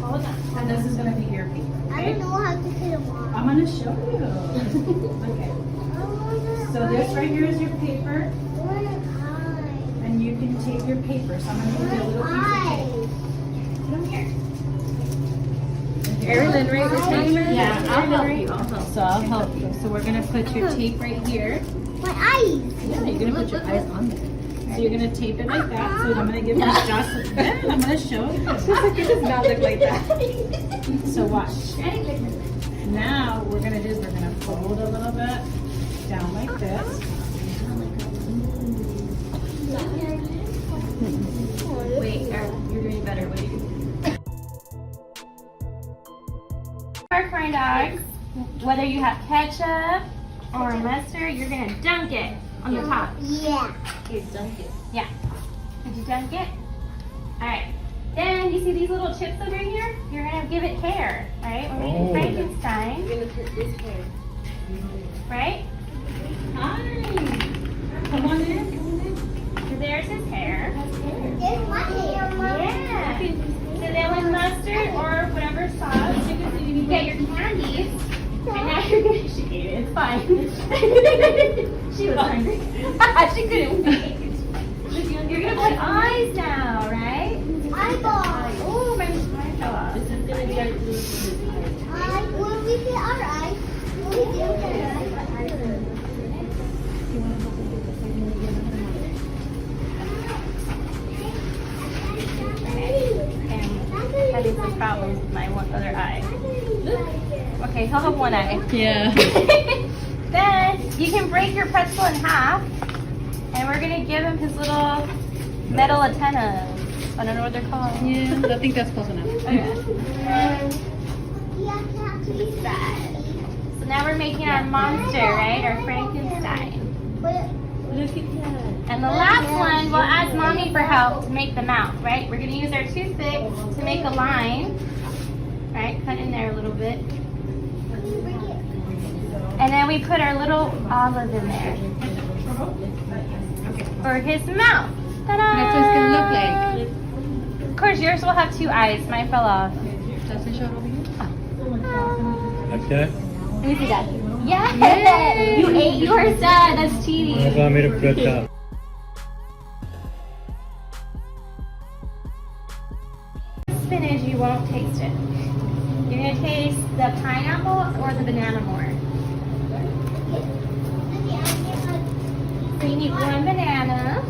Hold on. And this is going to be your paper. Okay? I don't know how to put them on. I'm going to show you. Okay. So this right here is your paper. And you can take your paper. So I'm going to give you a little piece of tape. Come here. Erin, right? Yeah, I'll help you. So I'll help you. So we're going to put your tape right here. My eyes. Yeah, you're going to put your eyes on there. So you're going to tape it like that. So I'm going to give you Joss'n. I'm going to show you. It does not look like that. So watch. Now what we're going to do is we're going to fold a little bit down like this. Wait, you're doing better. Wait. Our corn dogs, whether you have ketchup or mustard, you're gonna dunk it on the top. Yeah. Okay, dunk it. Yeah. Did you dunk it? Alright. Then you see these little chips over here? You're gonna give it hair, right? We're making Frankenstein, You're gonna put this hair. right? Hi. Come on in. So there's his hair. There's my hair, Mom. Yeah. So then with mustard or whatever sauce, you get your candies. And now you're gonna, she ate it, it's fine. She was hungry. She couldn't wait. You're gonna put eyes now, right? Eyeballs. Oh, my eye fell off. This is gonna be our glue. When we get our eyes, when we get our eyes. Having some problems with my one other eye. Okay, he'll have one eye. Yeah. Then you can break your pretzel in half, and we're gonna give him his little metal antennas. I don't know what they're called. Yeah, I think that's close enough. Okay. This side. So now we're making our monster, right? Our Frankenstein. Look at that. And the last one, we'll ask Mommy for help to make the mouth, right? We're gonna use our toothpick to make a line, right? Cut in there a little bit. And then we put our little olive in there for his mouth. Ta-da! That's what it's gonna look like. Of course, yours will have two eyes. Mine fell off. Joss'n, show it over here. Okay. Let me see that. Yes! You ate yours, Dad. That's cheating. That's why I made a good job. Spinach, you won't taste it. You're gonna taste the pineapple or the banana more. So you need one banana.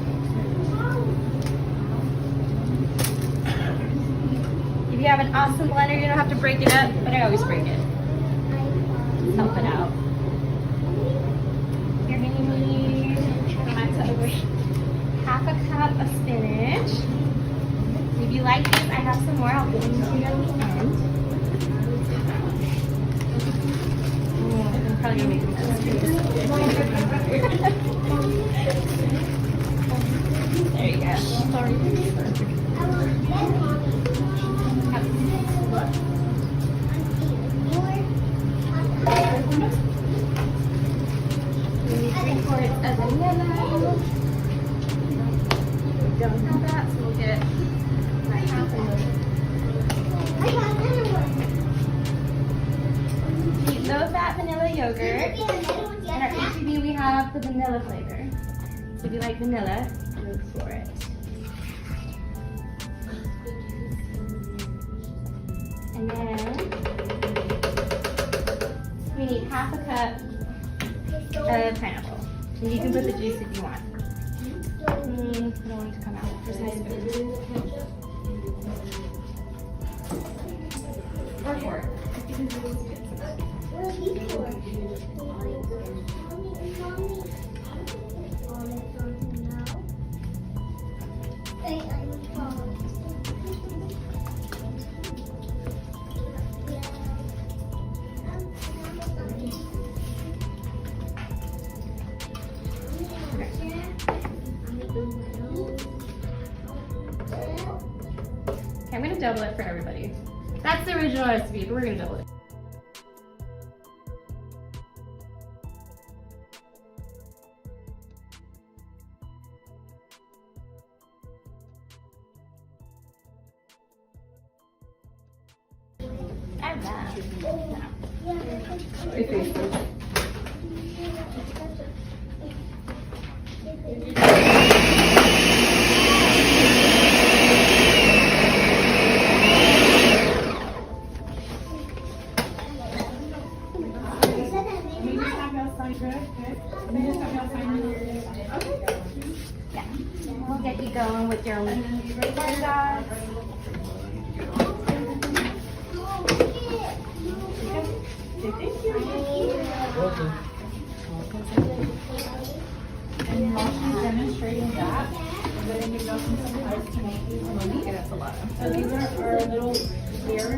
If you have an awesome blender, you don't have to break it up, but I always break it. Just help it out. You're gonna need half a cup of spinach. If you like this, I have some more. I'll give them to you at the end. I'm probably gonna make a mess. There you go. Sorry. We need 3/4 of vanilla. We don't have that, so we'll get half of it. Low-fat vanilla yogurt. And our HEB, we have the vanilla flavor. So if you like vanilla, go for it. And then we need half a cup of pineapple. And you can put the juice if you want. I don't want it to come out. Just nice spoon. Or four. I'm gonna double it for everybody. That's the original recipe, but we're gonna double it. have that. Let me just have y'all sign good. Let me just have y'all sign a little bit. Okay. Yeah. We'll get you going with your corn dogs. And while she's demonstrating that, I'm going to give y'all some supplies to make these money. So these are our little beer